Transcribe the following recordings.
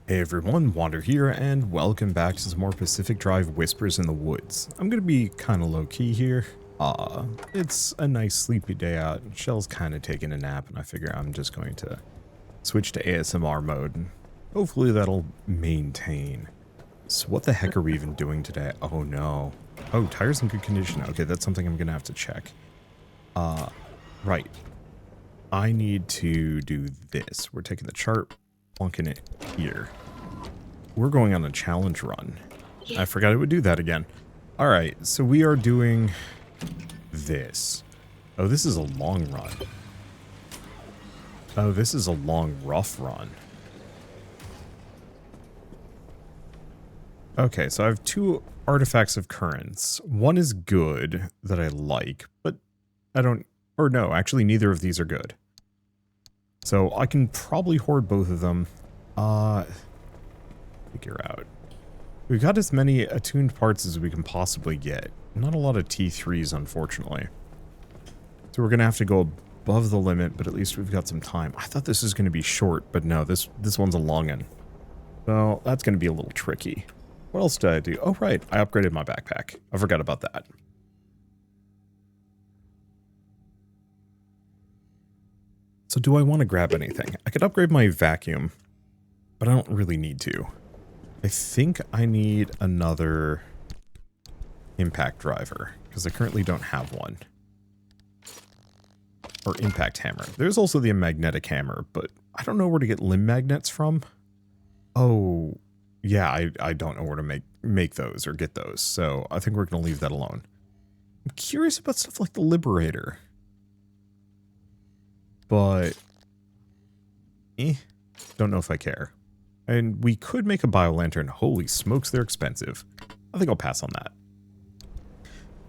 Hey everyone, Wander here, and welcome back to some more Pacific Drive Whispers in the Woods. I'm gonna be kind of low-key here. It's a nice sleepy day out. Shell's kind of taking a nap, and I figure I'm just going to switch to ASMR mode, and hopefully that'll maintain. So what the heck are we even doing today? Oh no. Oh, tires in good condition. Okay, that's something I'm gonna have to check. Right. I need to do this. We're taking the chart, plunking it here. We're going on a challenge run. I forgot it would do that again. Alright, so we are doing this. Oh, this is a long run. Oh, this is a long, rough run. Okay, so I have two artifacts of currents. One is good that I like, but I don't... Or no, actually neither of these are good. So I can probably hoard both of them. Figure out. We've got as many attuned parts as we can possibly get. Not a lot of T3s, unfortunately. So we're going to have to go above the limit, but at least we've got some time. I thought this was going to be short, but no, this one's a long one. So that's going to be a little tricky. What else did I do? Oh, right. I upgraded my backpack. I forgot about that. So do I want to grab anything? I could upgrade my vacuum, but I don't really need to. I think I need another impact driver, because I currently don't have one. Or impact hammer. There's also the magnetic hammer, but I don't know where to get limb magnets from. Oh, yeah, I don't know where to make those or get those, so I think we're going to leave that alone. I'm curious about stuff like the Liberator. But, don't know if I care. And we could make a bio-lantern. Holy smokes, they're expensive. I think I'll pass on that.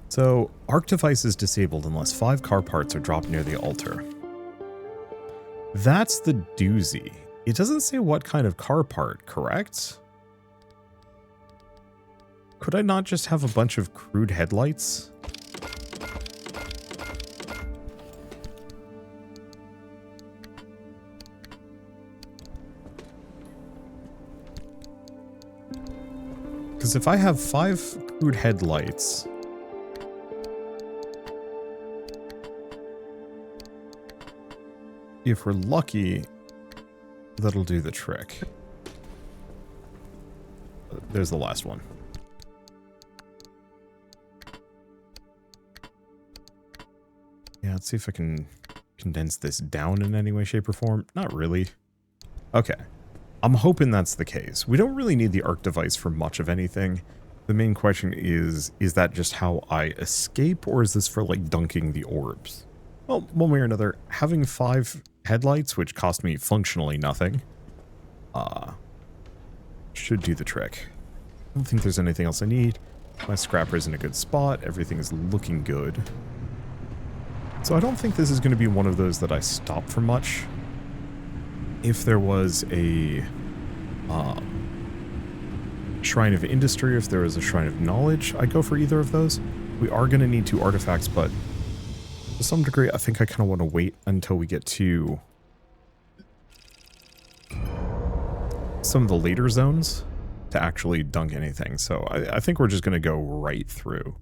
So, arc device is disabled unless 5 car parts are dropped near the altar. That's the doozy. It doesn't say what kind of car part, correct? Could I not just have a bunch of crude headlights? Because if I have 5 crude headlights... If we're lucky, that'll do the trick. There's the last one. Yeah, let's see if I can condense this down in any way, shape, or form. Not really. Okay. I'm hoping that's the case. We don't really need the arc device for much of anything. The main question is that just how I escape, or is this for, like, dunking the orbs? Well, one way or another, having 5 headlights, which cost me functionally nothing, should do the trick. I don't think there's anything else I need. My scrapper's in a good spot. Everything is looking good. So I don't think this is going to be one of those that I stop for much. If there was a Shrine of Industry, if there was a Shrine of Knowledge, I'd go for either of those. We are going to need 2 artifacts, but to some degree, I think I kind of want to wait until we get to some of the later zones to actually dunk anything. So I think we're just going to go right through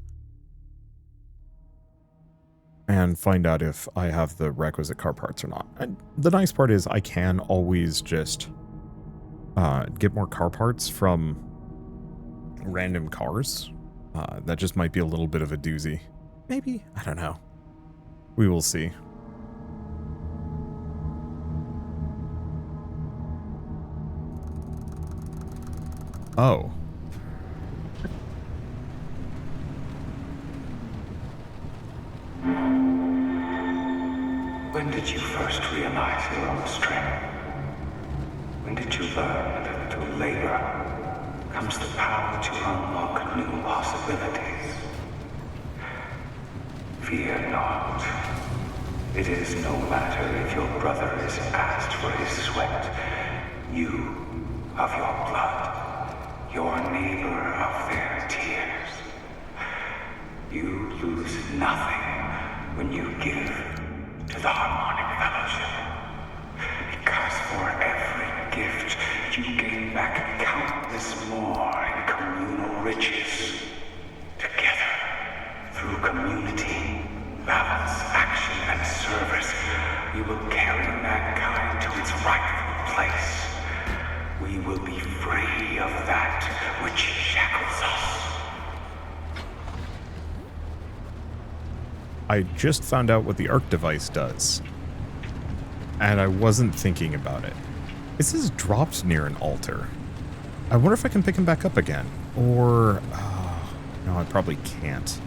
and find out if I have the requisite car parts or not. And the nice part is I can always just get more car parts from random cars. That just might be a little bit of a doozy. Maybe? I don't know. We will see. Oh. When did you first realize your own strength? When did you learn that through labor comes the power to unlock new possibilities? Fear not. It is no matter if your brother is asked for his sweat, you of your blood, your neighbor of their tears. You lose nothing when you give to the Harmonic Fellowship, because for every gift you gain back countless more in communal riches. Together, through community, balance, action, and service, we will carry mankind to its rightful place. We will be free of that which shackles us. I just found out what the arc device does, and I wasn't thinking about it. It says dropped near an altar. I wonder if I can pick him back up again, or... no, I probably can't.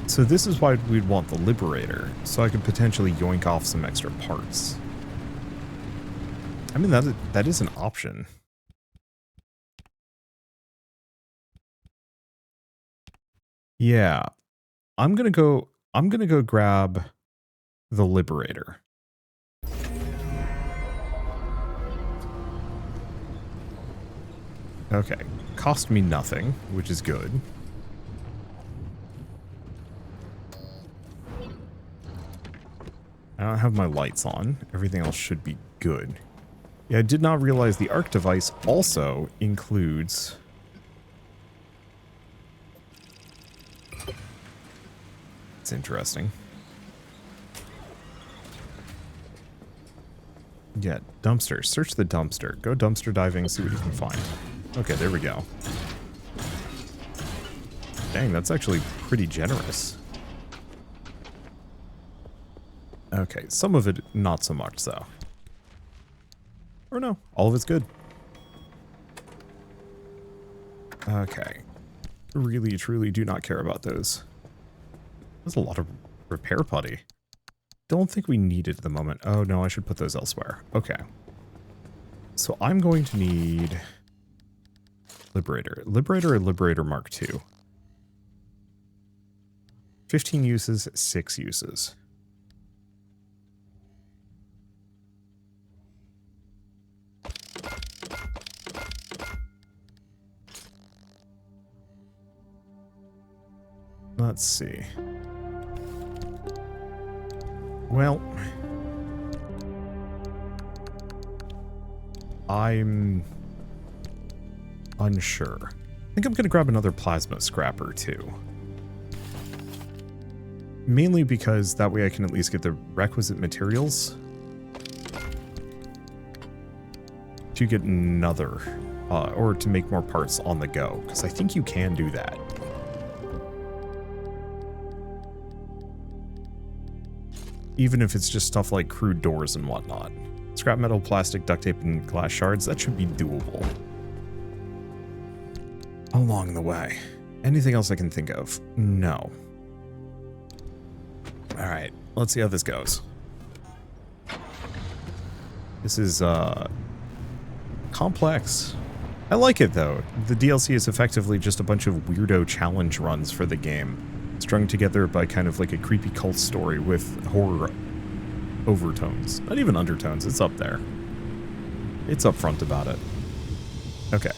So this is why we'd want the Liberator, so I could potentially yoink off some extra parts. I mean, that is an option. Yeah. I'm gonna go grab the Liberator. Okay. Cost me nothing, which is good. I don't have my lights on. Everything else should be good. Yeah, I did not realize the arc device also includes... It's interesting. Yeah, dumpster. Search the dumpster. Go dumpster diving, see what you can find. Okay, there we go. Dang, that's actually pretty generous. Okay, some of it not so much, though. Or no, all of it's good. Okay. Really, truly do not care about those. There's a lot of repair putty. Don't think we need it at the moment. Oh, no, I should put those elsewhere. Okay. So I'm going to need... Liberator. Liberator or Liberator Mark II? 15 uses, 6 uses. Let's see. Well, I'm unsure. I think I'm going to grab another plasma scrapper too. Mainly because that way I can at least get the requisite materials to get another, or to make more parts on the go, because I think you can do that. Even if it's just stuff like crude doors and whatnot. Scrap metal, plastic, duct tape, and glass shards, that should be doable. Along the way. Anything else I can think of? No. Alright, let's see how this goes. This is, complex. I like it, though. The DLC is effectively just a bunch of weirdo challenge runs for the game, strung together by kind of like a creepy cult story with horror overtones. Not even undertones, it's up there. It's upfront about it. Okay.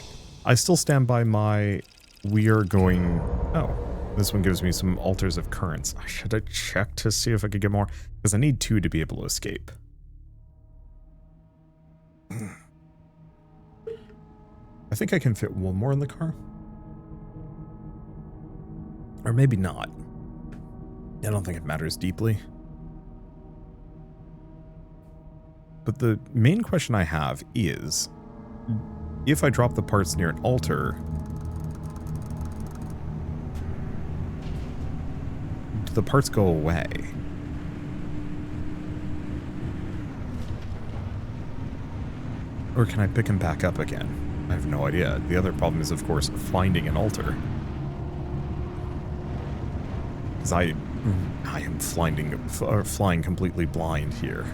I still stand by my... We are going... Oh. This one gives me some altars of currents. I should have checked to see if I could get more, because I need 2 to be able to escape. I think I can fit 1 more in the car. Or maybe not. I don't think it matters deeply. But the main question I have is, if I drop the parts near an altar, do the parts go away? Or can I pick them back up again? I have no idea. The other problem is, of course, finding an altar. Because I am flying completely blind here.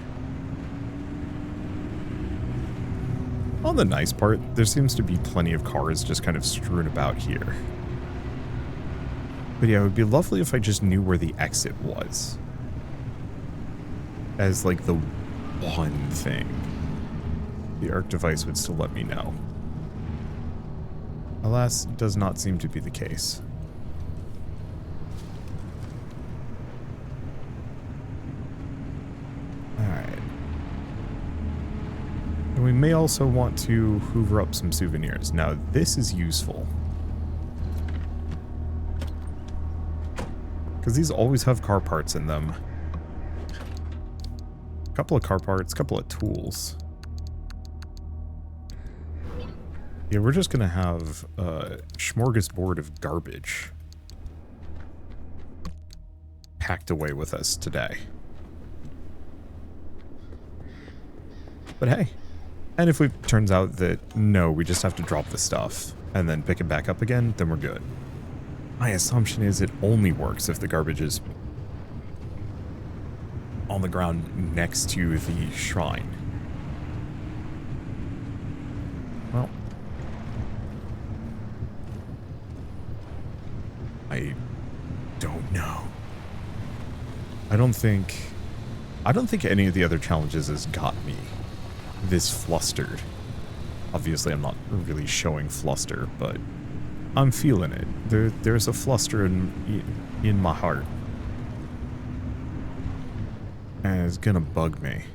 On the nice part, there seems to be plenty of cars just kind of strewn about here. But yeah, it would be lovely if I just knew where the exit was. As like the one thing. The arc device would still let me know. Alas, it does not seem to be the case. And we may also want to hoover up some souvenirs. Now, this is useful. Because these always have car parts in them. A couple of car parts, a couple of tools. Yeah, we're just going to have a smorgasbord of garbage packed away with us today. But hey, and if it turns out that, no, we just have to drop the stuff and then pick it back up again, then we're good. My assumption is it only works if the garbage is on the ground next to the shrine. Well, I don't know. I don't think any of the other challenges has got me this flustered. Obviously, I'm not really showing fluster, but I'm feeling it. There's a fluster in my heart. And it's gonna bug me.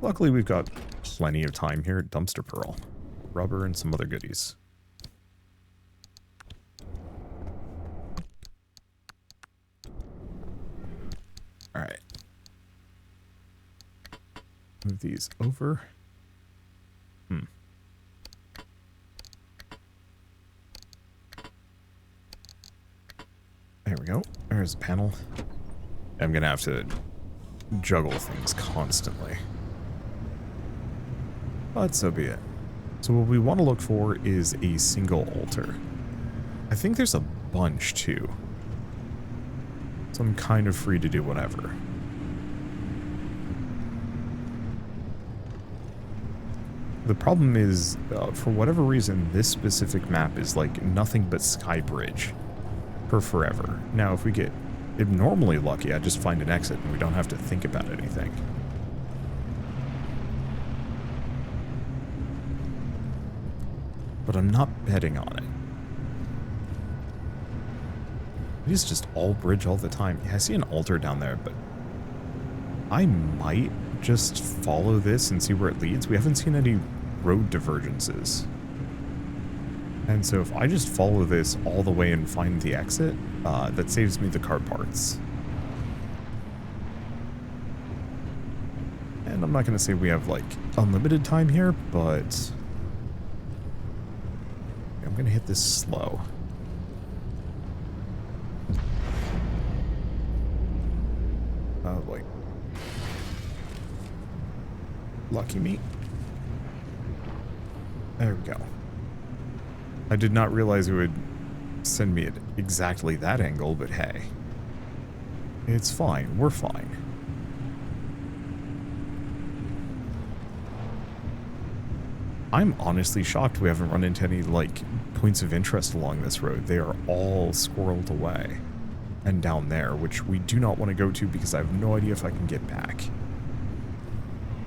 Luckily, we've got plenty of time here at Dumpster Pearl. Rubber and some other goodies. Alright. Move these over. There we go. There's a panel. I'm gonna have to juggle things constantly. But so be it. So what we want to look for is a single altar. I think there's a bunch too. So I'm kind of free to do whatever. The problem is, for whatever reason, this specific map is like nothing but Sky Bridge for forever. Now, if we get abnormally lucky, I just find an exit and we don't have to think about anything. But I'm not betting on it. It is just all bridge all the time. Yeah, I see an altar down there, but I might just follow this and see where it leads. We haven't seen any road divergences. And so if I just follow this all the way and find the exit, that saves me the car parts. And I'm not going to say we have, like, unlimited time here, but I'm going to hit this slow. Oh, boy. Lucky me. There we go. I did not realize it would send me at exactly that angle, but hey. It's fine. We're fine. I'm honestly shocked we haven't run into any, like, points of interest along this road. They are all squirreled away. And down there, which we do not want to go to because I have no idea if I can get back.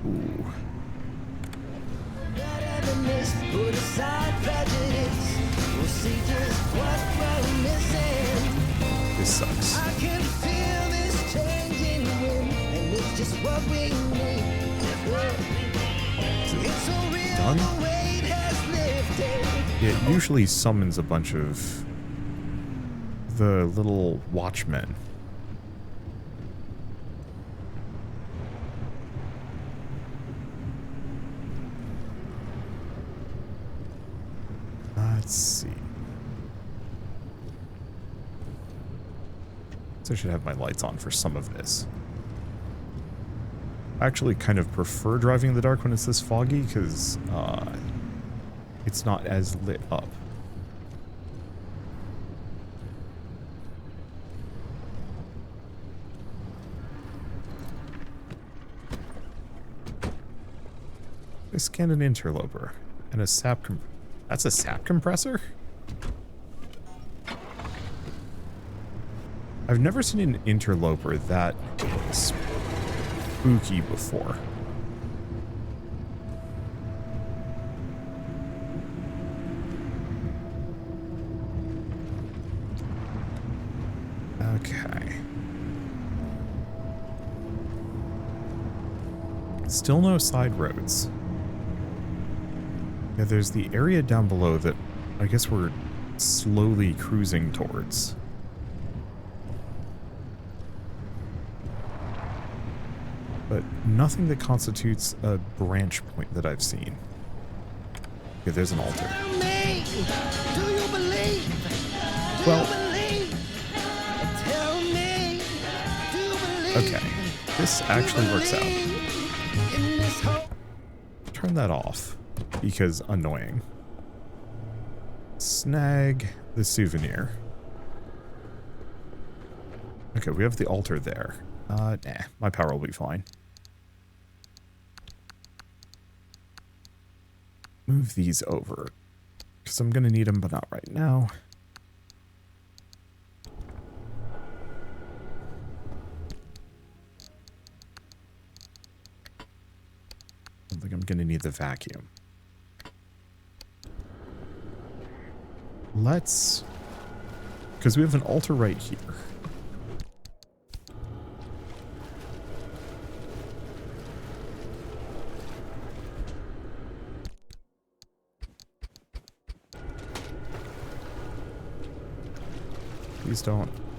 Ooh. This sucks. I can feel this changing wind, and it's just what we need. It's so real, done? The weight has lifted. Yeah, it usually summons a bunch of the little watchmen. Let's see. So I should have my lights on for some of this. I actually kind of prefer driving in the dark when it's this foggy because it's not as lit up. I scanned an interloper and a sap that's a sap compressor? I've never seen an interloper that spooky before. Okay. Still no side roads. Yeah, there's the area down below that I guess we're slowly cruising towards. But nothing that constitutes a branch point that I've seen. Okay, there's an altar. Tell me, do you believe? Well, Tell me, do you believe? okay, this actually works out. In this whole Turn that off, because annoying. Snag the souvenir. Okay, we have the altar there. Nah, my power will be fine. Move these over, because I'm going to need them, but not right now. I don't think I'm going to need the vacuum. Let's... because we have an altar right here.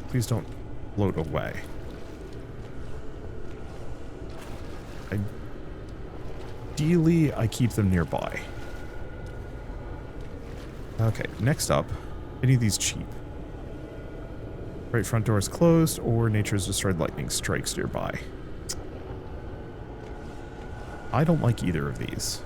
Please don't float away. Ideally, I keep them nearby. Okay, next up, any of these cheap. Right front door is closed, or nature's destroyed lightning strikes nearby. I don't like either of these.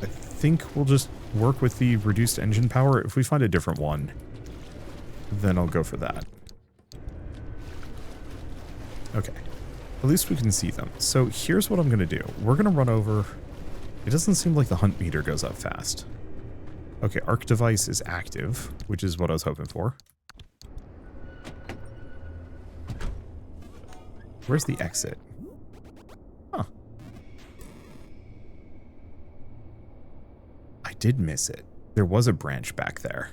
I think we'll just work with the reduced engine power. If we find a different one, then I'll go for that. Okay. At least we can see them. So here's what I'm going to do. We're going to run over. It doesn't seem like the hunt meter goes up fast. Okay, arc device is active, which is what I was hoping for. Where's the exit? Huh. I did miss it. There was a branch back there.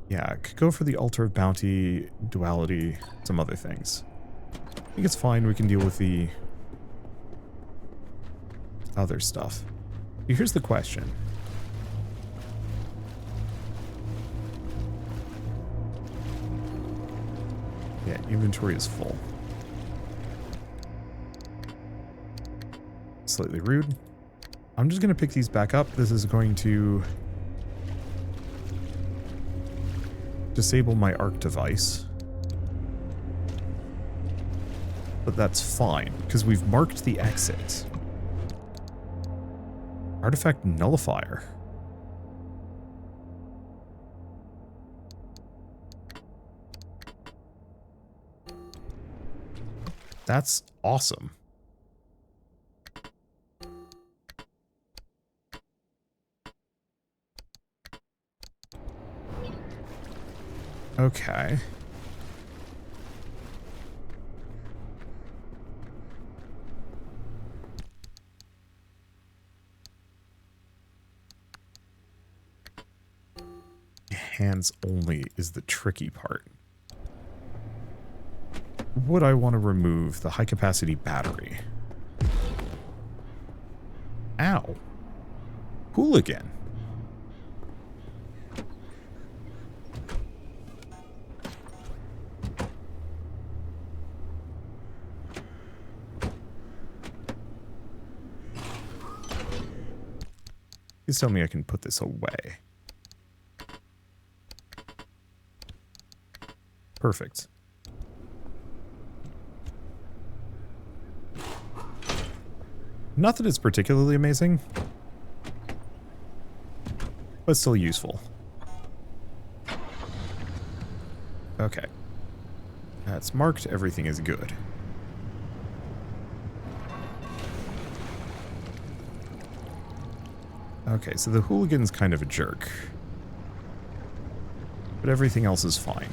Yeah, I could go for the altar of bounty, duality, some other things. I think it's fine. We can deal with the other stuff. Here's the question. Yeah, inventory is full. Slightly rude. I'm just going to pick these back up. This is going to disable my arc device. But that's fine, because we've marked the exit. Artifact nullifier. That's awesome. Okay. Hands only is the tricky part. Would I want to remove the high capacity battery? Ow. Hooligan. Please tell me I can put this away. Perfect. Not that it's particularly amazing, but still useful. Okay. That's marked. Everything is good. Okay, so the hooligan's kind of a jerk. But everything else is fine.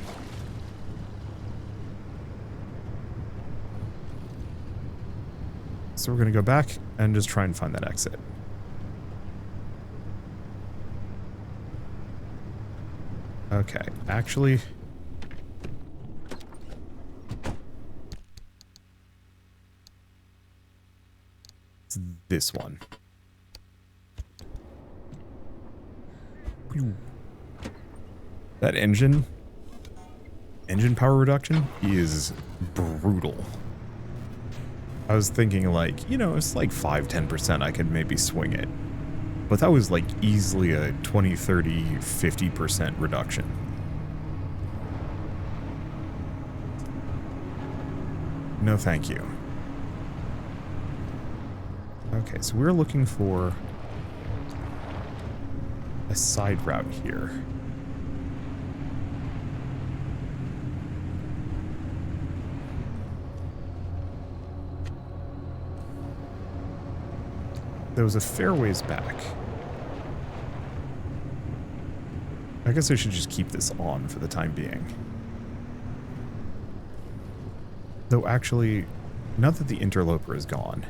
So we're going to go back and just try and find that exit. Okay, actually... it's this one. That engine power reduction is brutal. I was thinking like, you know, it's like 5-10% I could maybe swing it. But that was like easily a 20, 30, 50% reduction. No thank you. Okay, so we're looking for a side route here. There was a fair ways back. I guess I should just keep this on for the time being. Though actually, now that the interloper is gone,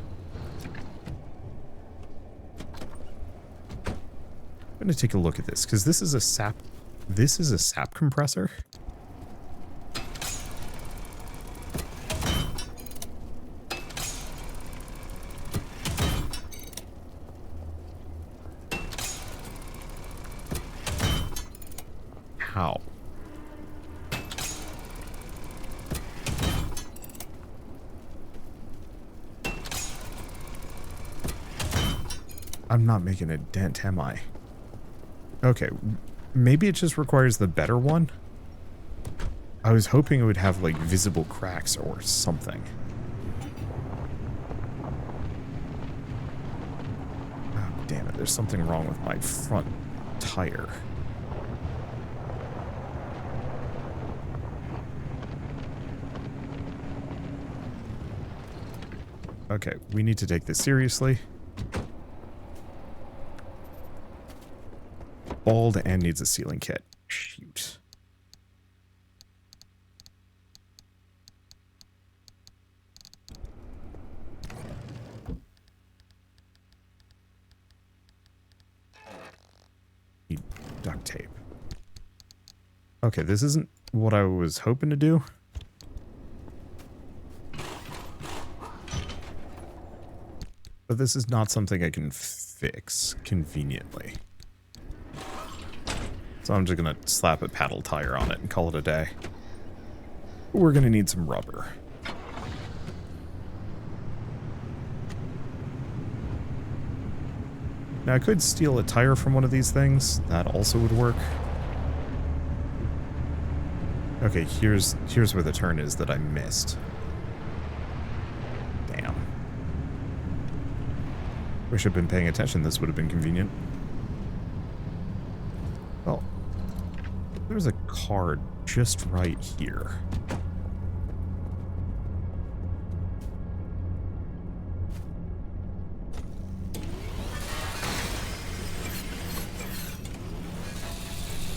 I'm going to take a look at this, because this is a sap compressor. How? I'm not making a dent, am I? Okay, maybe it just requires the better one? I was hoping it would have, like, visible cracks or something. Oh, damn it, there's something wrong with my front tire. Okay, we need to take this seriously. Bald and needs a sealing kit. Shoot. Need duct tape. Okay, this isn't what I was hoping to do. But this is not something I can fix conveniently. So I'm just going to slap a paddle tire on it and call it a day. We're going to need some rubber. Now I could steal a tire from one of these things. That also would work. Okay, here's where the turn is that I missed. Damn. Wish I'd been paying attention. This would have been convenient. Well, there's a card just right here.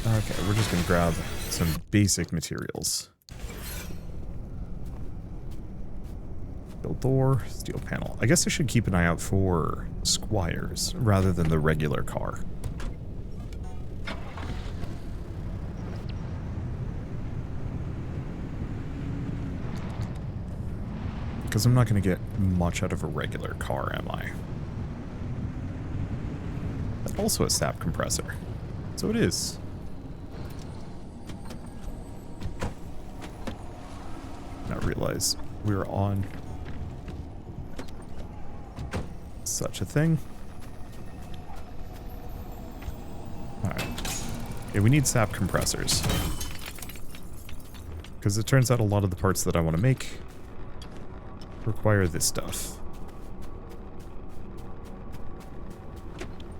Okay, we're just going to grab some basic materials. Steel door, steel panel. I guess I should keep an eye out for squires rather than the regular car. Because I'm not going to get much out of a regular car, am I? That's also a sap compressor. So it is. Not realize we were on such a thing. Alright. Okay, we need sap compressors. Because it turns out a lot of the parts that I want to make require this stuff.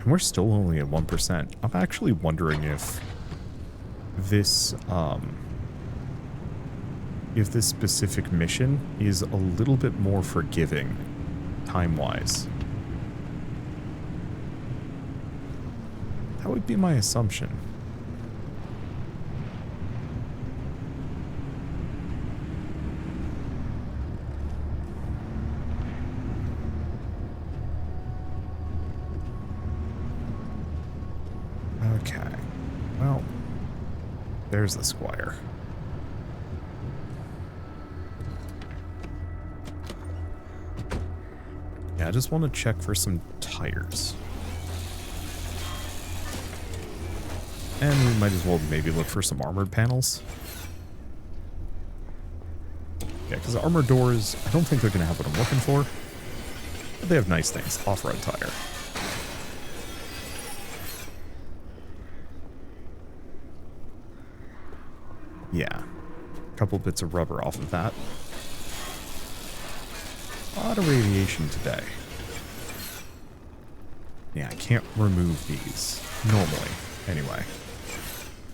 And we're still only at 1%. I'm actually wondering if this specific mission is a little bit more forgiving time-wise. That would be my assumption. Okay. Well, There's the Squire. Yeah, I just want to check for some tires. And we might as well maybe look for some armored panels. Yeah, because armored doors, I don't think they're going to have what I'm looking for. But they have nice things. Off-road tire. Yeah. A couple bits of rubber off of that. A lot of radiation today. Yeah, I can't remove these. Normally. Anyway.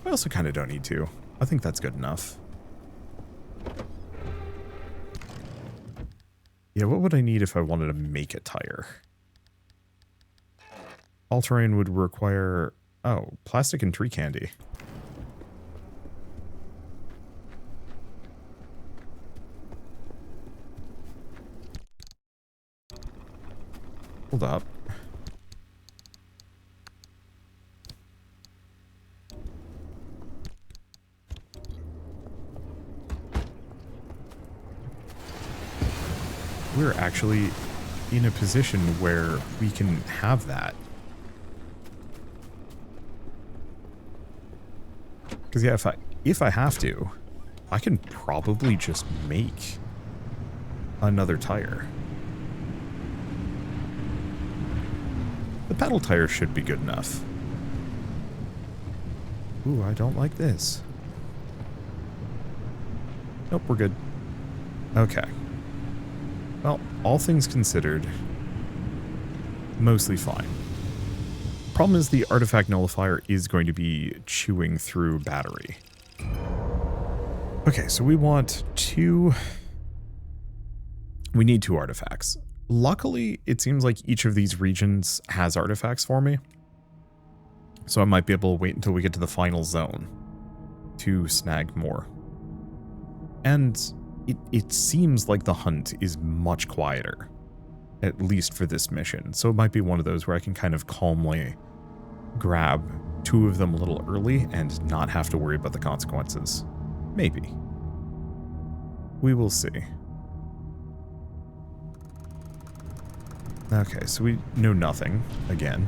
I also kind of don't need to. I think that's good enough. Yeah, what would I need if I wanted to make a tire? All-terrain would require... Oh, plastic and tree candy. Hold up. We're actually in a position where we can have that. Because yeah, if I have to, I can probably just make another tire. The pedal tire should be good enough. Ooh, I don't like this. Nope, we're good. Okay. Well, all things considered, mostly fine. Problem is the artifact nullifier is going to be chewing through battery. Okay, so we want two... We need two artifacts. Luckily, it seems like each of these regions has artifacts for me. So I might be able to wait until we get to the final zone to snag more. And it seems like the hunt is much quieter, at least for this mission. So it might be one of those where I can kind of calmly grab two of them a little early and not have to worry about the consequences. Maybe. We will see. Okay, so we know nothing, again.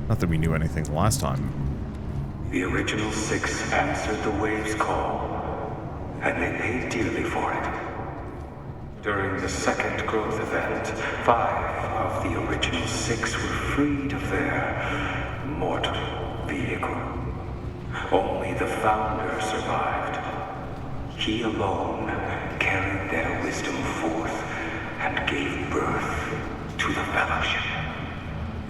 Not that we knew anything the last time. The original six answered the wave's call, and they paid dearly for it. During the second growth event, 5 of the original 6 were freed of their mortal vehicle. Only the founder survived. He alone carried their wisdom forth and gave birth to the Fellowship.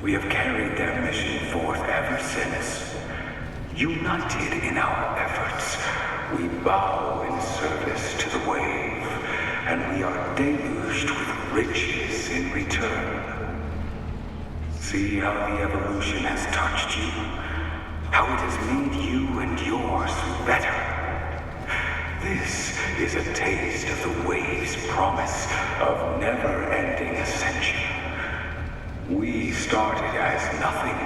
We have carried their mission forth ever since. United in our efforts, we bow in service to the wave, and we are deluged with riches in return. See how the evolution has touched you, how it has made you and yours better. This is a taste of the wave's promise of never-ending ascension. We started as nothing,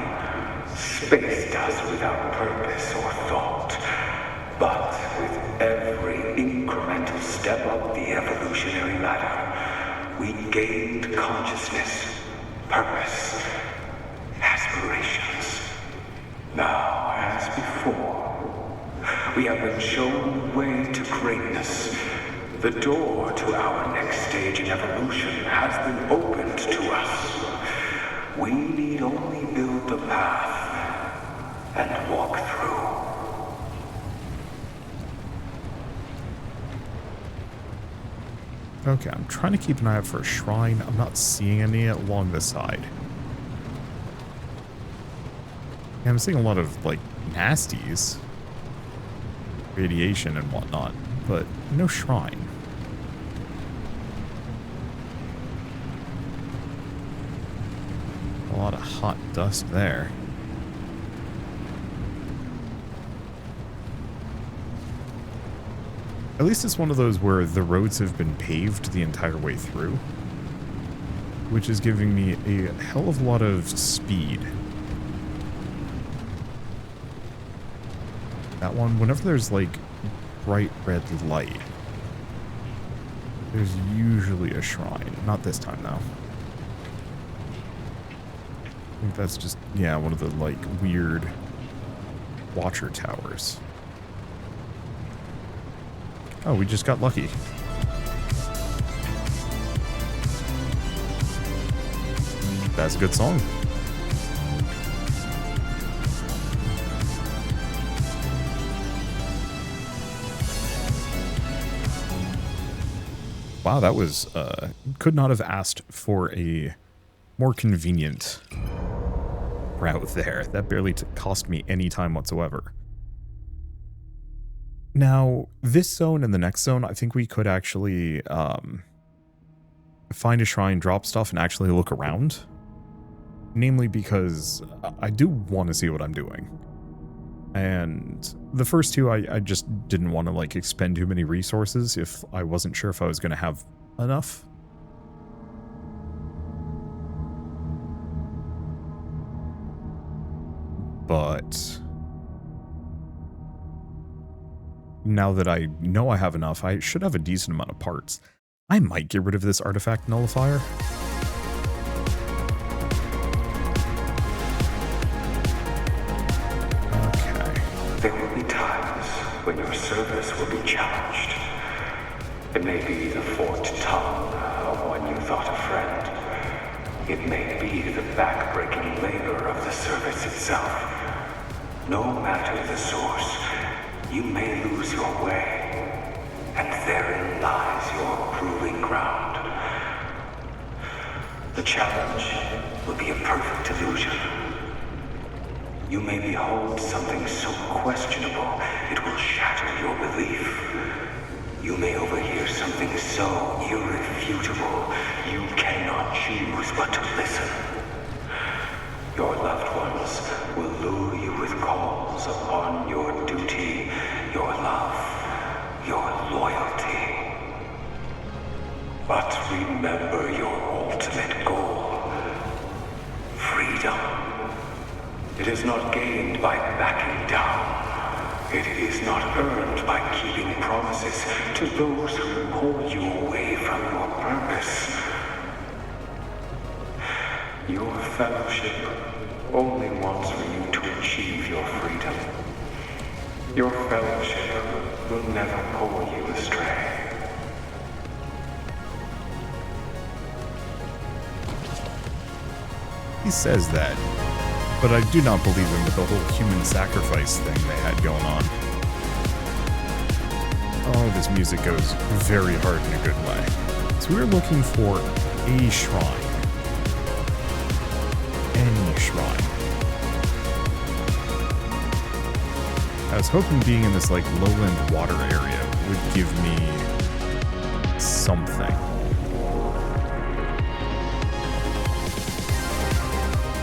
space dust without purpose or thought. But with every incremental step up the evolutionary ladder, we gained consciousness, purpose, aspirations. Now, as before, we have been shown the way to greatness. The door to our next stage in evolution has been opened to us. We need only build the path and walk through. Okay, I'm trying to keep an eye out for a shrine. I'm not seeing any along this side. Yeah, I'm seeing a lot of, like, nasties. Radiation and whatnot, but no shrine. A lot of hot dust there. At least it's one of those where the roads have been paved the entire way through, which is giving me a hell of a lot of speed. That one, whenever there's like bright red light, there's usually a shrine. Not this time though. I think that's just, yeah, one of the like weird watcher towers. Oh, we just got lucky. That's a good song. Wow, that was, could not have asked for a more convenient route there. That barely cost me any time whatsoever. Now, this zone and the next zone, I think we could actually find a shrine, drop stuff, and actually look around. Namely because I do want to see what I'm doing. And the first two, I just didn't want to like expend too many resources if I wasn't sure if I was going to have enough. But now that I know I have enough, I should have a decent amount of parts. I might get rid of this artifact nullifier. There will be times when your service will be challenged. It may be the forked tongue of one you thought a friend. It may be the back-breaking labor of the service itself. No matter the source, you may lose your way, and therein lies your proving ground. The challenge will be a perfect illusion. You may behold something so questionable, it will shatter your belief. You may overhear something so irrefutable, you cannot choose but to listen. Your loved ones will lure you with calls upon your duty, your love, your loyalty. But remember your ultimate goal, freedom. It is not gained by backing down. It is not earned by keeping promises to those who pull you away from your purpose. Your fellowship only wants for you to achieve your freedom. Your fellowship will never pull you astray. He says that, but I do not believe him with the whole human sacrifice thing they had going on. Oh, this music goes very hard in a good way. So we're looking for a shrine. Any shrine. I was hoping being in this like lowland water area would give me something.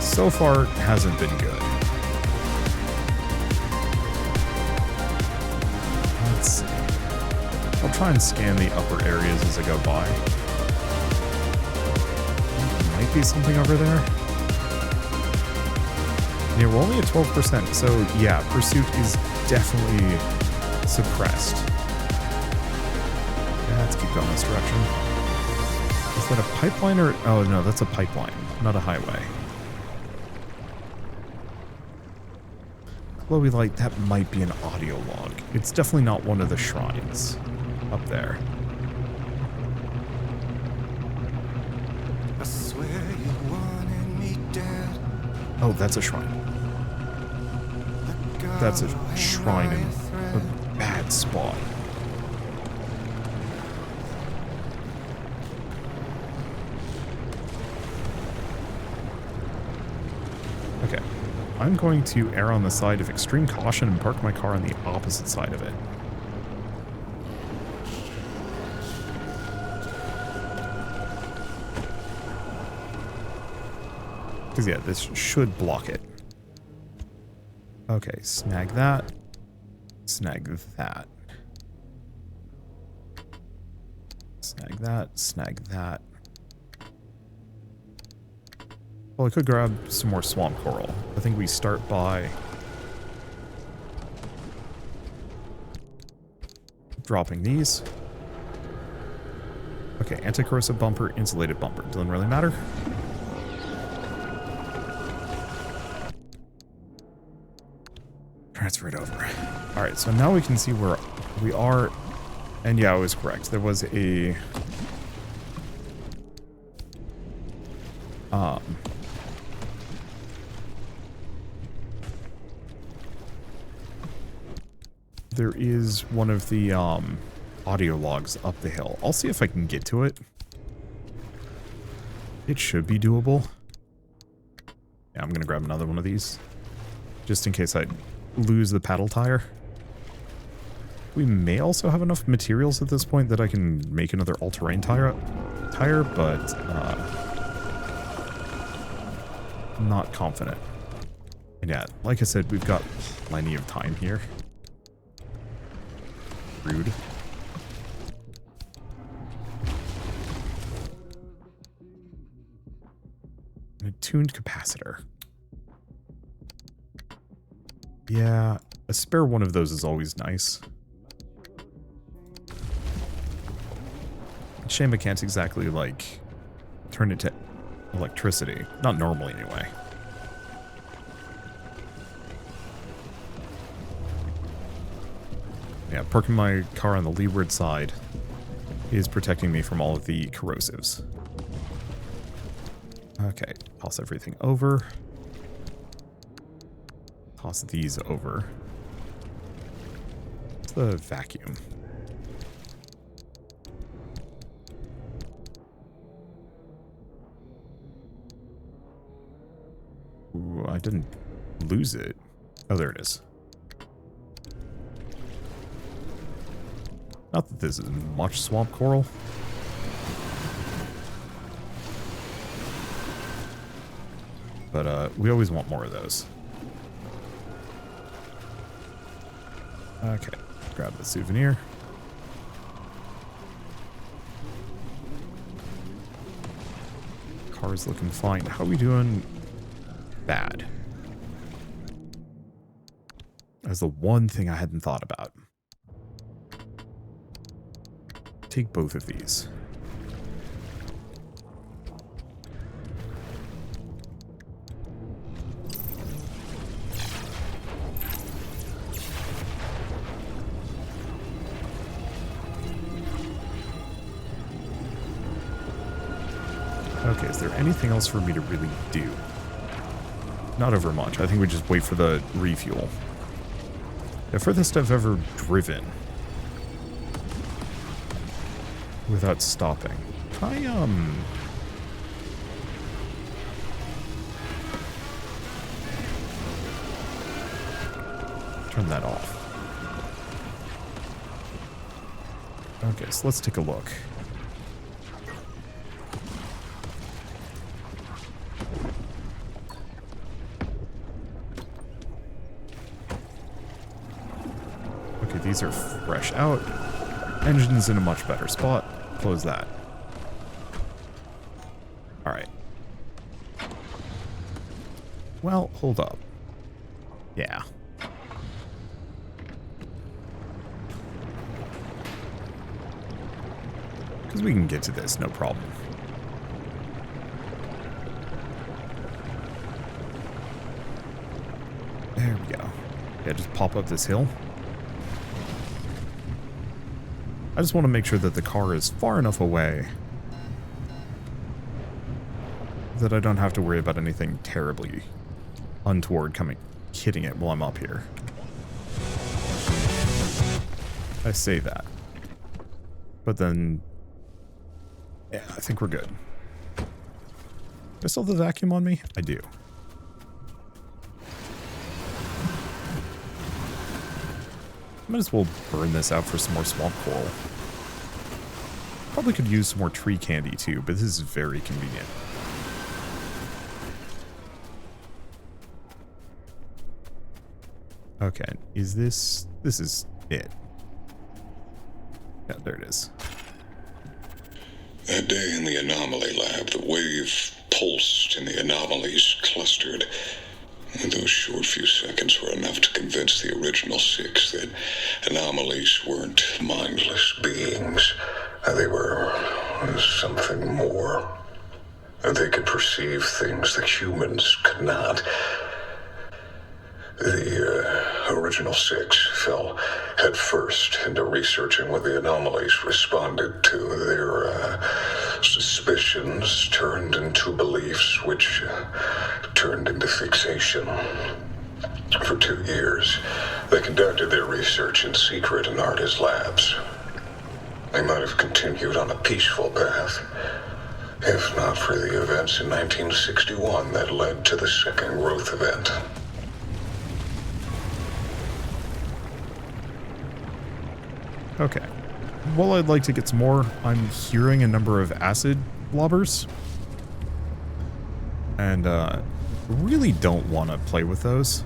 So far, it hasn't been good. Let's see. I'll try and scan the upper areas as I go by. There might be something over there. Yeah, we're only at 12%, so yeah, pursuit is definitely suppressed. Yeah, let's keep going this direction. Is that a pipeline or... Oh, no, that's a pipeline, not a highway. Glowy light, that might be an audio log. It's definitely not one of the shrines up there. I swear you wanted me dead. Oh, that's a shrine. That's a shrine in a bad spot. Okay. I'm going to err on the side of extreme caution and park my car on the opposite side of it. Because yeah, this should block it. Okay, snag that. Snag that. Snag that. Snag that. Well, I could grab some more swamp coral. I think we start by dropping these. Okay, anti-corrosive bumper, insulated bumper. Doesn't really matter. Transfer it over. Alright, so now we can see where we are. And yeah, I was correct. There was a... there is one of the audio logs up the hill. I'll see if I can get to it. It should be doable. Yeah, I'm gonna grab another one of these. Just in case I lose the paddle tire. We may also have enough materials at this point that I can make another all-terrain tire, but not confident. And yeah, like I said, we've got plenty of time here. Rude. An attuned capacitor. Yeah, a spare one of those is always nice. Shame I can't exactly, like, turn it to electricity. Not normally, anyway. Yeah, parking my car on the leeward side is protecting me from all of the corrosives. Okay, toss everything over. Toss these over. What's the vacuum? Ooh, I didn't lose it. Oh, there it is. Not that this is much swamp coral. But we always want more of those. Okay, grab the souvenir. Car's looking fine. How are we doing? Bad. That's the one thing I hadn't thought about. Take both of these. Okay, is there anything else for me to really do? Not over much. I think we just wait for the refuel. The furthest I've ever driven without stopping. Can I, turn that off. Okay, so let's take a look. Okay, these are fresh out. Engine's in a much better spot. Close that. Alright. Well, hold up. Yeah. Because we can get to this, no problem. There we go. Yeah, just pop up this hill. I just want to make sure that the car is far enough away that I don't have to worry about anything terribly untoward hitting it while I'm up here. I say that. But then, yeah, I think we're good. Do I still have the vacuum on me? I do. Might as well burn this out for some more swamp coral. Probably could use some more tree candy too, but this is very convenient. Okay, is this is it. Yeah, there it is. That day in the anomaly lab, the wave pulsed and the anomalies clustered. And those short few seconds were enough to convince the original six that anomalies weren't mindless beings. They were something more. They could perceive things that humans could not. The original six fell headfirst into researching what the anomalies responded to. Their suspicions turned into beliefs, which turned into fixation. For 2 years, they conducted their research in secret in Arta's labs. They might have continued on a peaceful path, if not for the events in 1961 that led to the second growth event. Okay. Well, I'd like to get some more. I'm hearing a number of acid blobbers. And, really don't want to play with those.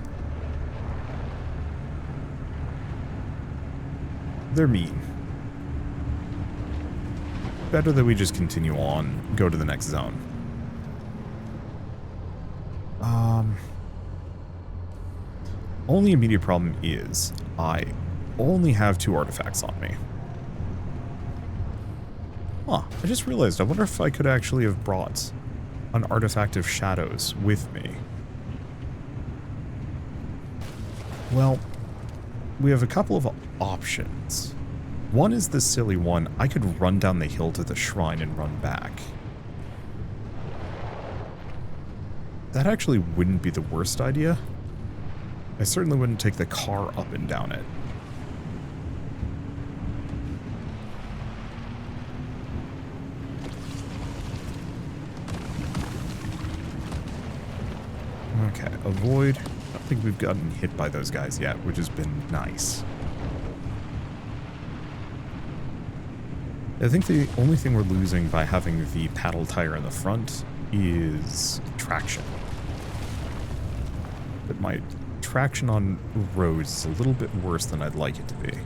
They're mean. Better that we just continue on, go to the next zone. Only immediate problem is I only have 2 artifacts on me. Huh, I just realized, I wonder if I could actually have brought an artifact of shadows with me. Well, we have a couple of options. One is the silly one, I could run down the hill to the shrine and run back. That actually wouldn't be the worst idea. I certainly wouldn't take the car up and down it. Okay, avoid. I don't think we've gotten hit by those guys yet, which has been nice. I think the only thing we're losing by having the paddle tire in the front is traction. But my traction on roads is a little bit worse than I'd like it to be.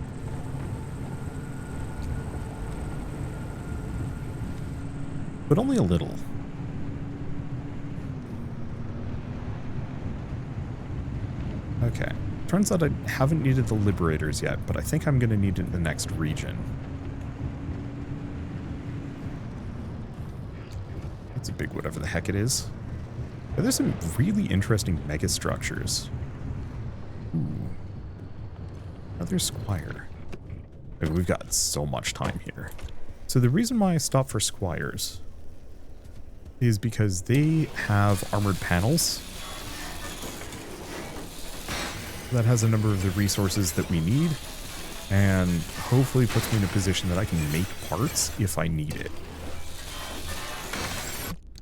But only a little. Okay. Turns out I haven't needed the Liberators yet, but I think I'm going to need it in the next region. That's a big whatever the heck it is. But there's some really interesting mega structures. Ooh. Another squire. Okay, we've got so much time here. So the reason why I stopped for squires is because they have armored panels that has a number of the resources that we need, and hopefully puts me in a position that I can make parts if I need it.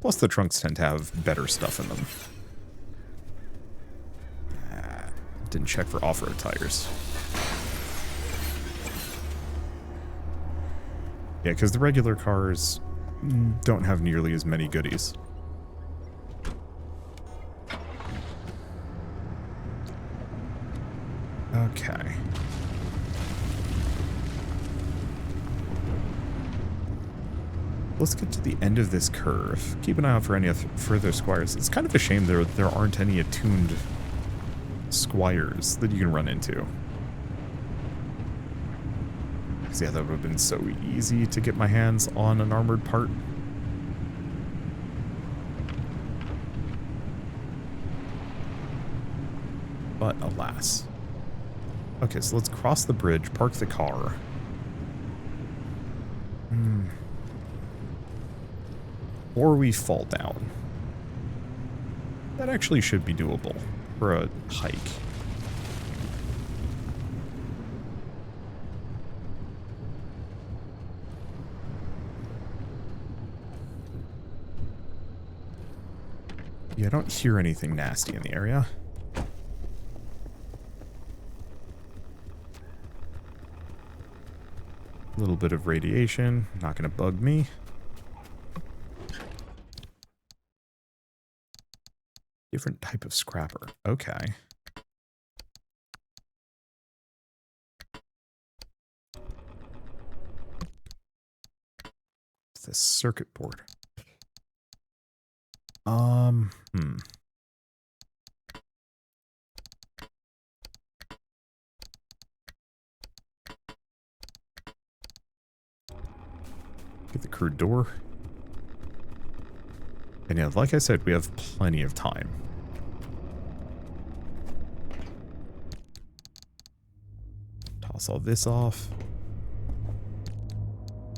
Plus the trunks tend to have better stuff in them. Didn't check for off-road tires. Yeah, because the regular cars don't have nearly as many goodies. Okay. Let's get to the end of this curve. Keep an eye out for any further squires. It's kind of a shame there aren't any attuned squires that you can run into. Because yeah, that would have been so easy to get my hands on an armored part. But alas. Okay, so let's cross the bridge, park the car. Or we fall down. That actually should be doable for a hike. Yeah, I don't hear anything nasty in the area. A little bit of radiation, not going to bug me. Different type of scrapper. Okay. It's this circuit board. Get the crude door. And yeah, like I said, we have plenty of time. Toss all this off.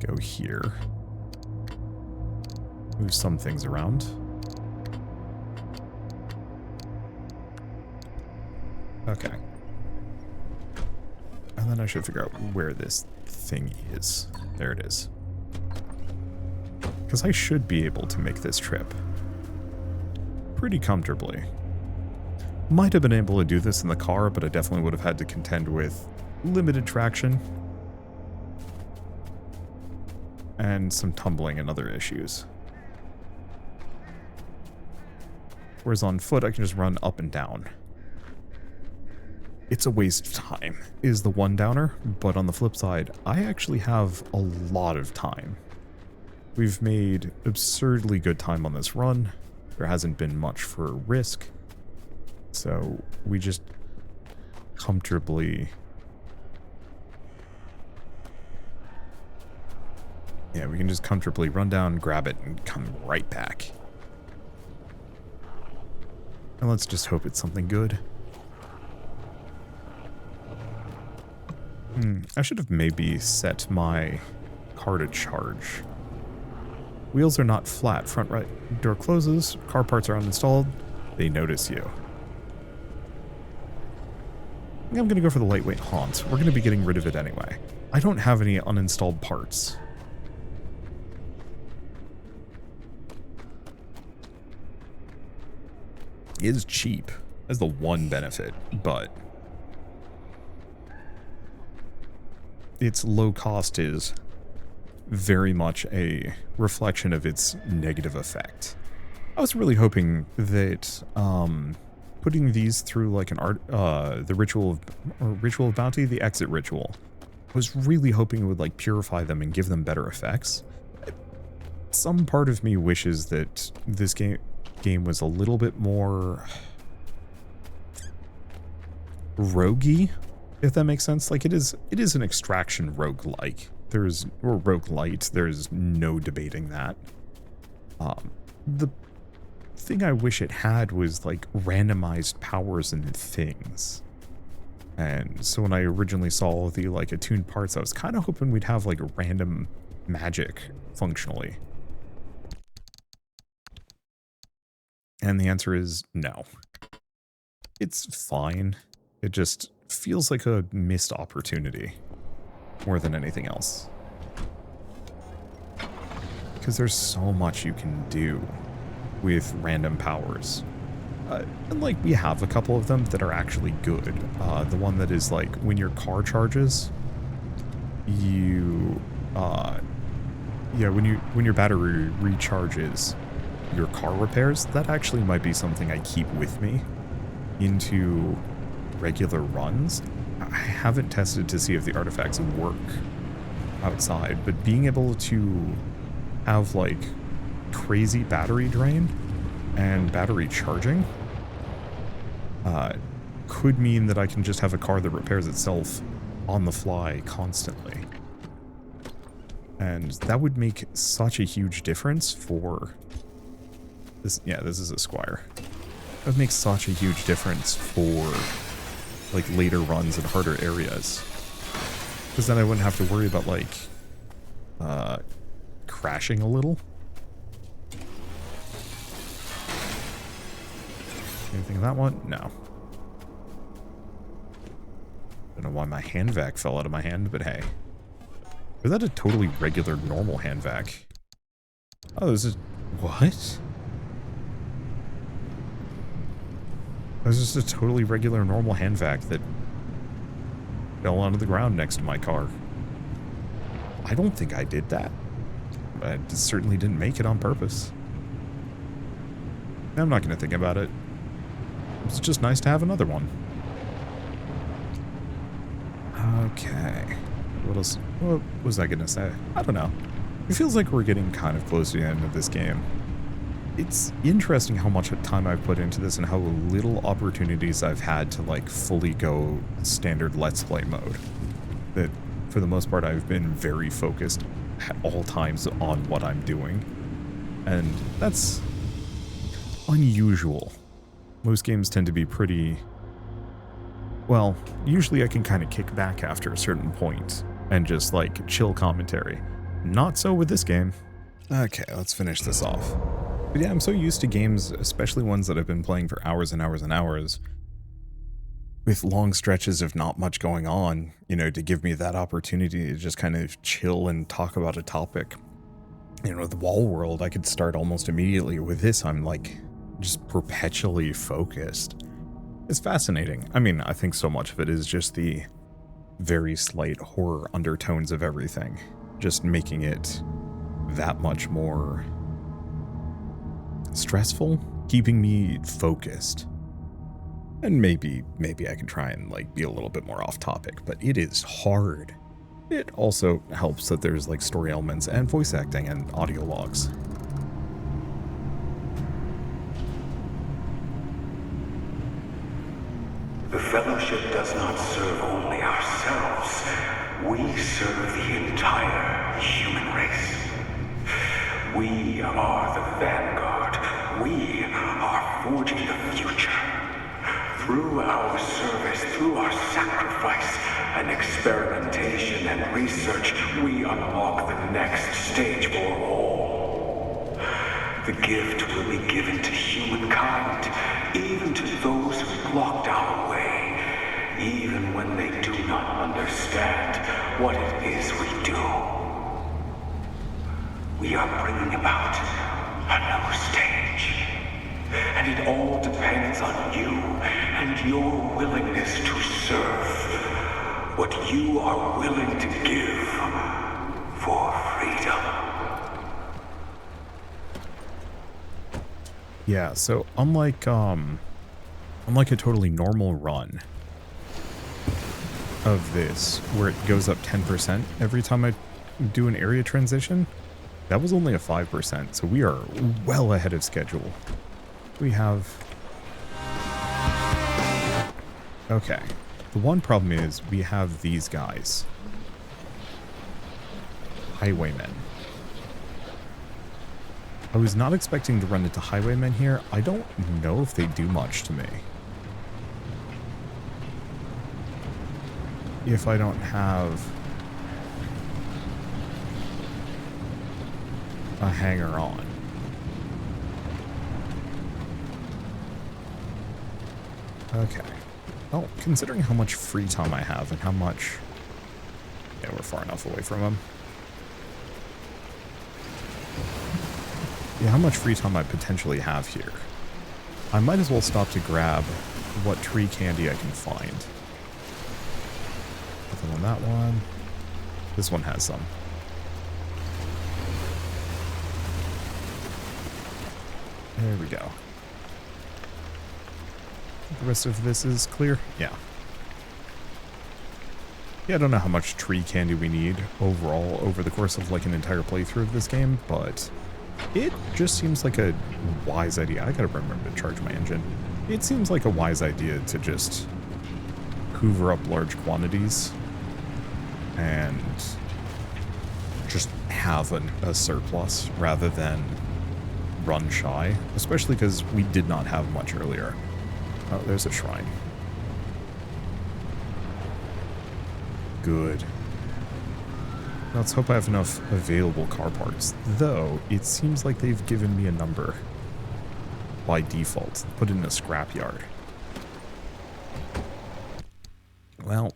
Go here. Move some things around. Okay. And then I should figure out where this thing is. There it is. Because I should be able to make this trip pretty comfortably. Might have been able to do this in the car, but I definitely would have had to contend with limited traction and some tumbling and other issues. Whereas on foot, I can just run up and down. It's a waste of time, is the one downer, but on the flip side, I actually have a lot of time. We've made absurdly good time on this run. There hasn't been much for risk. So we just comfortably... Yeah, we can just comfortably run down, grab it, and come right back. And let's just hope it's something good. I should have maybe set my car to charge. Wheels are not flat. Front right door closes. Car parts are uninstalled. They notice you. I think I'm going to go for the lightweight haunt. We're going to be getting rid of it anyway. I don't have any uninstalled parts. It is cheap. That's the one benefit, but its low cost is very much a reflection of its negative effect. I was really hoping that putting these through like an the ritual of bounty, the exit ritual, I was really hoping it would like purify them and give them better effects. Some part of me wishes that this game was a little bit more roguey, if that makes sense. Like it is an extraction roguelike. Or roguelite. There's no debating that. The thing I wish it had was like randomized powers and things. And so when I originally saw the like attuned parts, I was kind of hoping we'd have like random magic functionally. And the answer is no. It's fine. It just feels like a missed opportunity more than anything else. Because there's so much you can do with random powers. And like we have a couple of them that are actually good. The one that is like when your car charges, you when your battery recharges, your car repairs. That actually might be something I keep with me into regular runs. I haven't tested to see if the artifacts work outside, but being able to have like crazy battery drain and battery charging could mean that I can just have a car that repairs itself on the fly constantly. And that would make such a huge difference for this. Yeah, this is a Squire. That would make such a huge difference for like later runs in harder areas. Because then I wouldn't have to worry about like crashing a little. Anything in that one? No. Don't know why my hand vac fell out of my hand, but hey. Is that a totally regular normal hand vac? Oh, this is... What? This is just a totally regular normal hand vac that fell onto the ground next to my car. I don't think I did that. I certainly didn't make it on purpose. I'm not going to think about it. It's just nice to have another one. Okay. What else? What was I going to say? I don't know. It feels like we're getting kind of close to the end of this game. It's interesting how much time I've put into this and how little opportunities I've had to like fully go standard Let's Play mode. That for the most part I've been very focused at all times on what I'm doing. And that's unusual. Most games tend to be pretty... Well, usually I can kind of kick back after a certain point and just, like, chill commentary. Not so with this game. Okay, let's finish this off. But yeah, I'm so used to games, especially ones that I've been playing for hours and hours and hours, with long stretches of not much going on, you know, to give me that opportunity to just kind of chill and talk about a topic. You know, the wall world, I could start almost immediately. With this, I'm, like, just perpetually focused. It's fascinating. I mean, I think so much of it is just the very slight horror undertones of everything, just making it that much more stressful, keeping me focused. And maybe I can try and, like, be a little bit more off topic, but it is hard. It also helps that there's, like, story elements and voice acting and audio logs. The Fellowship does not serve only ourselves. We serve the entire human race. We are the vanguard. We are forging the future. Through our service, through our sacrifice and experimentation and research, we unlock the next stage for all. The gift will be given to humankind, even to those who blocked our way, even when they do not understand what it is we do. We are bringing about a new stage. And it all depends on you and your willingness to serve. What you are willing to give for freedom. Yeah, so unlike a totally normal run of this, where it goes up 10% every time I do an area transition, that was only a 5%, so we are well ahead of schedule. We have... Okay. The one problem is we have these guys. Highwaymen. I was not expecting to run into highwaymen here. I don't know if they do much to me. If I don't have a hanger on. Okay. Well, considering how much free time I have and how much... Yeah, we're far enough away from him. Yeah, how much free time I potentially have here. I might as well stop to grab what tree candy I can find. Nothing on that one. This one has some. There we go. The rest of this is clear? Yeah. Yeah, I don't know how much tree candy we need overall over the course of like an entire playthrough of this game, but it just seems like a wise idea. I gotta remember to charge my engine. It seems like a wise idea to just hoover up large quantities and just have a surplus rather than run shy, especially because we did not have much earlier. Oh, there's a shrine. Good. Let's hope I have enough available car parts, though it seems like they've given me a number by default. Put it in a scrapyard. Well,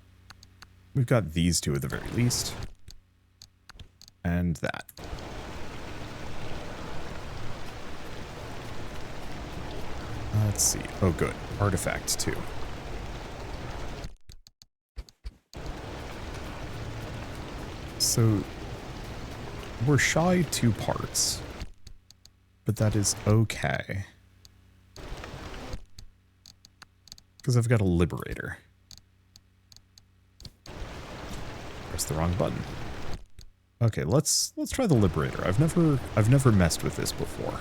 we've got these two at the very least. And that. Let's see. Oh, good. Artifact, too. So, we're shy 2 parts. But that is okay. Because I've got a liberator. Press the wrong button. Okay, let's try the liberator. I've never messed with this before.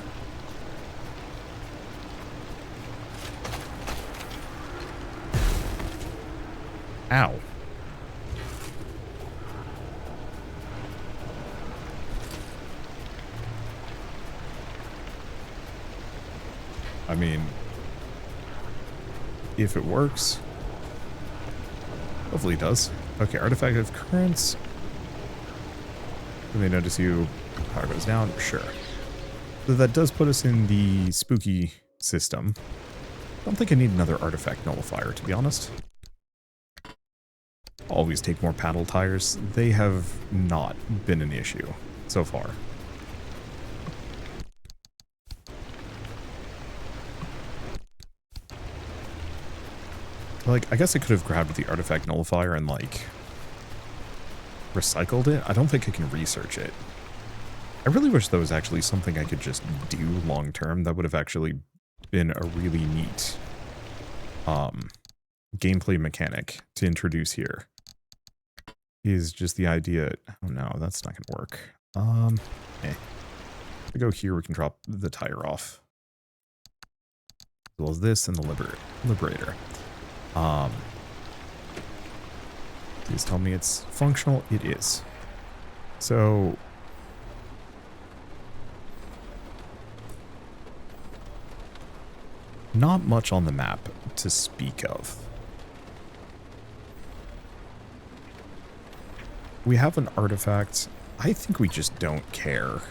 Ow. I mean, if it works, hopefully it does. Okay, artifact of currents. When they notice you, power goes down, sure. So that does put us in the spooky system. I don't think I need another artifact nullifier, to be honest. Always take more paddle tires. They have not been an issue so far. Like, I guess I could have grabbed the artifact nullifier and, like, recycled it. I don't think I can research it. I really wish that was actually something I could just do long term. That would have actually been a really neat gameplay mechanic to introduce here. Is just the idea... Oh no, that's not gonna work. If we go here, we can drop the tire off. As well as this and the Liberator. Please tell me it's functional. It is. So... not much on the map to speak of. We have an artifact. I think we just don't care.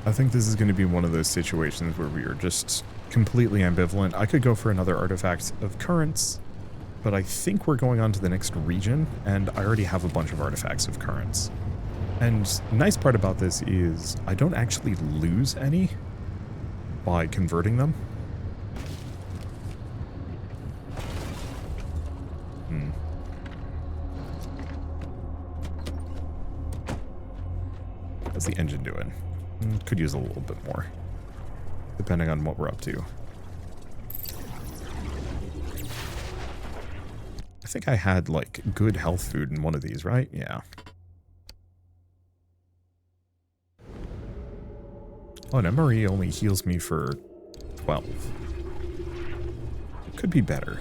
I think this is going to be one of those situations where we are just completely ambivalent. I could go for another artifact of currents, but I think we're going on to the next region, and I already have a bunch of artifacts of currents. And the nice part about this is I don't actually lose any by converting them. How's the engine doing? Could use a little bit more, depending on what we're up to. I think I had, like, good health food in one of these, right? Yeah. Oh, an MRE only heals me for 12. It could be better.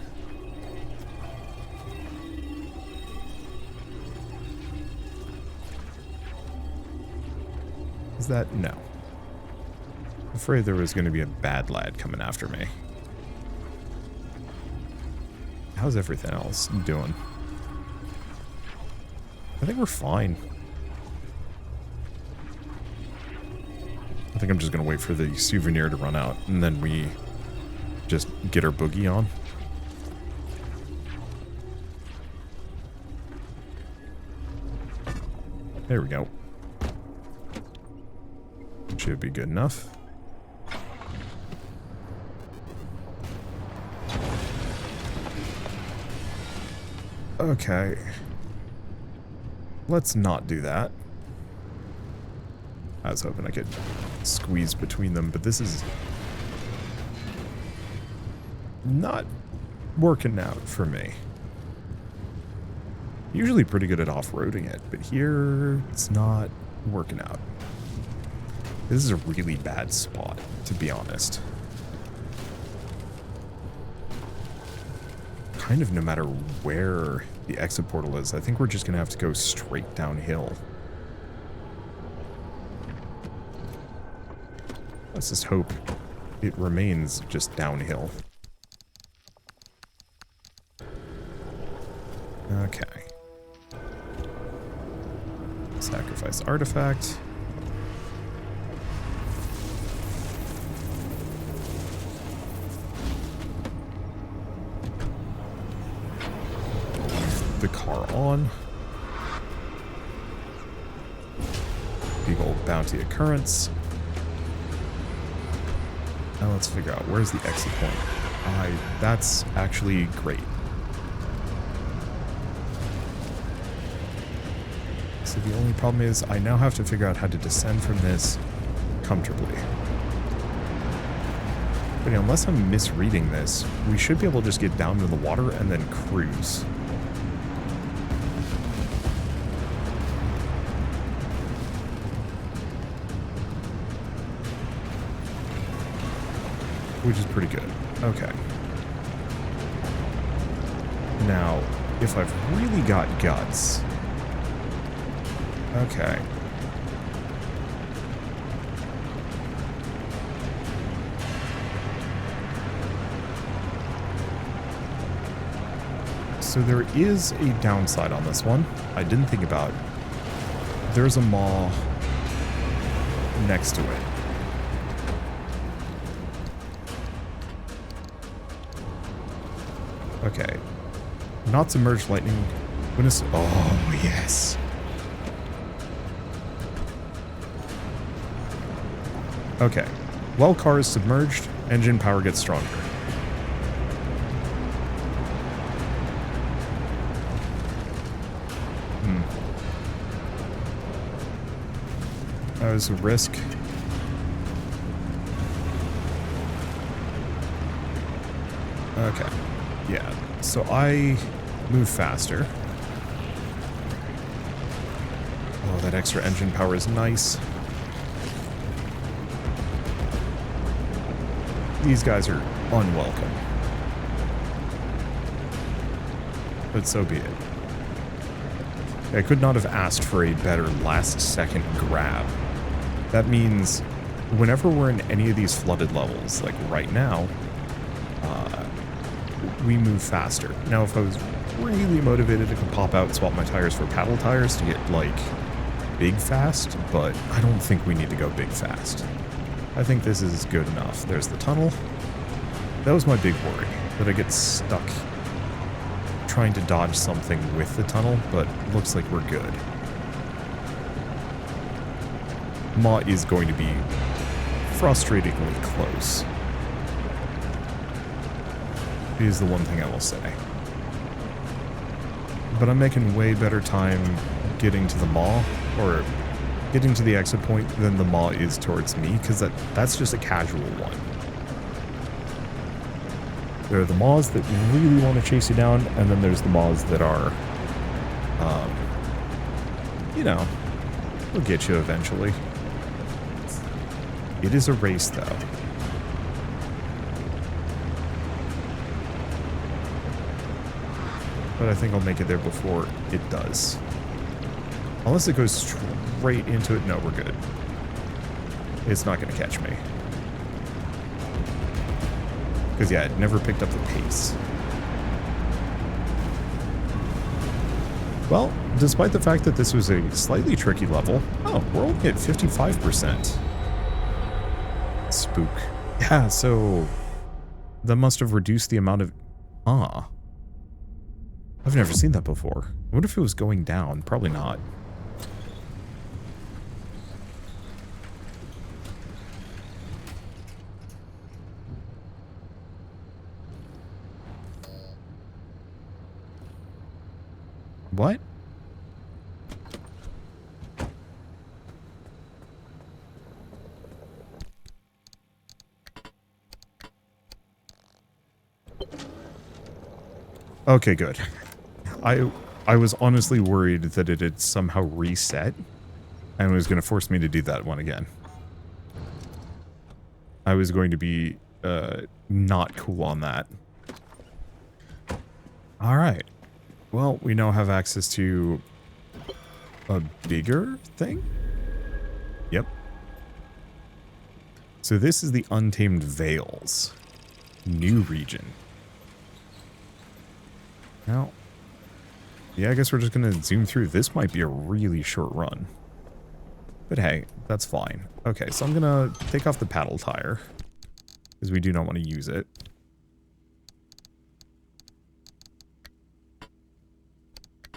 Is that... no. I'm afraid there was going to be a bad lad coming after me. How's everything else doing? I think we're fine. I think I'm just going to wait for the souvenir to run out, and then we just get our boogie on. There we go. Should be good enough. Okay. Let's not do that. I was hoping I could squeeze between them, but this is not working out for me. Usually pretty good at off-roading it, but here it's not working out. This is a really bad spot, to be honest. Kind of no matter where the exit portal is, I think we're just going to have to go straight downhill. Let's just hope it remains just downhill. Okay. Sacrifice artifact. The car on. Big old bounty occurrence. Now let's figure out where's the exit point. That's actually great. So the only problem is I now have to figure out how to descend from this comfortably. But unless I'm misreading this, we should be able to just get down to the water and then cruise. Which is pretty good. Okay. Now, if I've really got guts... Okay. So there is a downside on this one I didn't think about. There's a maw next to it. Okay. Not submerged lightning. Goodness. Oh, yes. Okay. While car is submerged, engine power gets stronger. That was a risk. Okay. Yeah. So I move faster. Oh, that extra engine power is nice. These guys are unwelcome. But so be it. I could not have asked for a better last-second grab. That means whenever we're in any of these flooded levels, like right now, we move faster. Now, if I was really motivated, I could pop out and swap my tires for paddle tires to get, like, big fast, but I don't think we need to go big fast. I think this is good enough. There's the tunnel. That was my big worry, that I get stuck trying to dodge something with the tunnel, but looks like we're good. Maw is going to be frustratingly close. Is the one thing I will say. But I'm making way better time getting to the maw, or getting to the exit point, than the maw is towards me, because that's just a casual one. There are the maws that really want to chase you down, and then there's the maws that are, you know, will get you eventually. It is a race, though. But I think I'll make it there before it does. Unless it goes straight into it. No, we're good. It's not going to catch me. Because, yeah, it never picked up the pace. Well, despite the fact that this was a slightly tricky level, oh, we're only at 55%. Spook. Yeah, so that must have reduced the amount of... I've never seen that before. What if it was going down? Probably not. What? Okay, good. I was honestly worried that it had somehow reset and was going to force me to do that one again. I was going to be not cool on that. Alright. Well, we now have access to a bigger thing? Yep. So this is the Untamed Vales. New region. Now, yeah, I guess we're just going to zoom through. This might be a really short run. But hey, that's fine. Okay, so I'm going to take off the paddle tire, because we do not want to use it.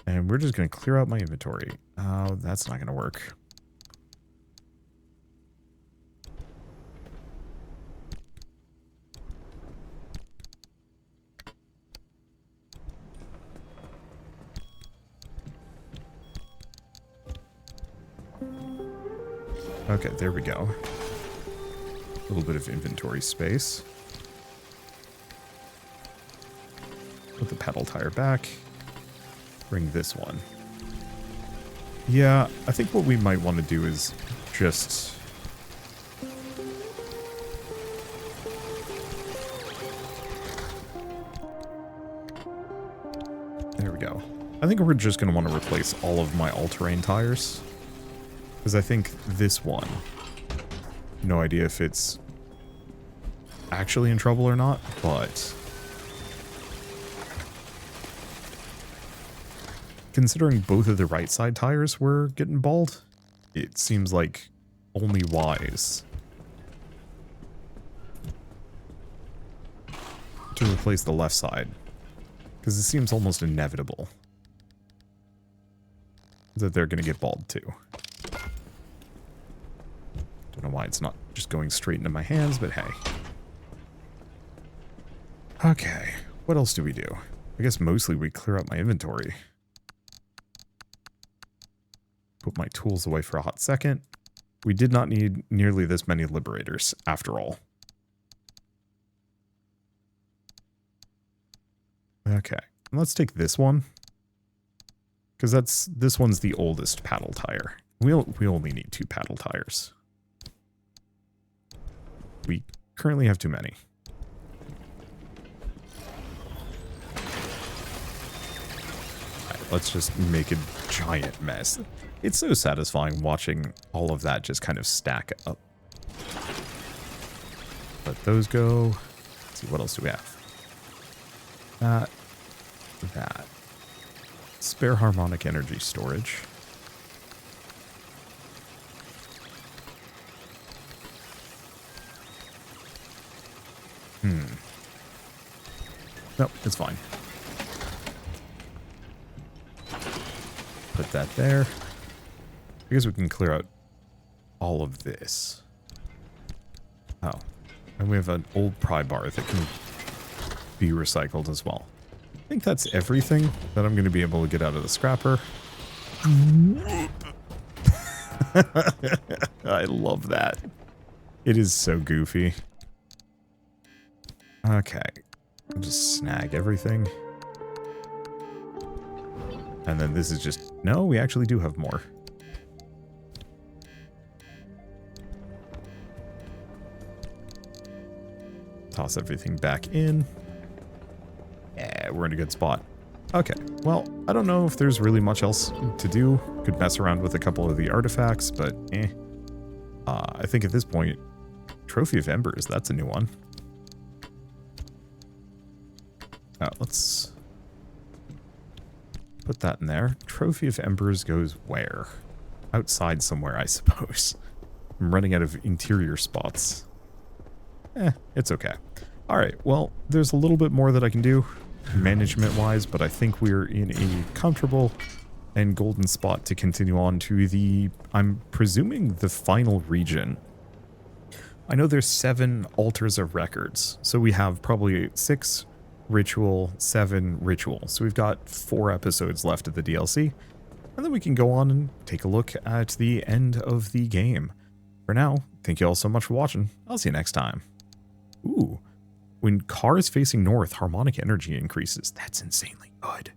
And we're just going to clear out my inventory. Oh, that's not going to work. Okay, there we go. A little bit of inventory space. Put the pedal tire back. Bring this one. Yeah, I think what we might want to do is just... There we go. I think we're just going to want to replace all of my all-terrain tires. Because I think this one, no idea if it's actually in trouble or not, but considering both of the right side tires were getting bald, it seems like only wise to replace the left side, because it seems almost inevitable that they're going to get bald too. Don't know why it's not just going straight into my hands, but hey. Okay, what else do we do? I guess mostly we clear out my inventory. Put my tools away for a hot second. We did not need nearly this many liberators, after all. Okay, let's take this one. Because this one's the oldest paddle tire. We only need 2 paddle tires. We currently have too many. Alright, let's just make a giant mess. It's so satisfying watching all of that just kind of stack up. Let those go. Let's see, what else do we have? That. Spare harmonic energy storage. Nope, it's fine. Put that there. I guess we can clear out all of this. Oh. And we have an old pry bar that can be recycled as well. I think that's everything that I'm going to be able to get out of the scrapper. I love that. It is so goofy. Okay. I'll just snag everything. And then this is just... No, we actually do have more. Toss everything back in. Yeah, we're in a good spot. Okay, well, I don't know if there's really much else to do. Could mess around with a couple of the artifacts, but eh. I think at this point, Trophy of Embers, that's a new one. Let's put that in there. Trophy of Embers goes where? Outside somewhere, I suppose. I'm running out of interior spots. It's okay. Alright, well, there's a little bit more that I can do management-wise, but I think we're in a comfortable and golden spot to continue on to the, I'm presuming, the final region. I know there's 7 altars of records, so we have probably 6 ritual, 7 ritual. So we've got 4 episodes left of the DLC, and then we can go on and take a look at the end of the game. For now, thank you all so much for watching. I'll see you next time. Ooh, when cars facing north, harmonic energy increases. That's insanely good.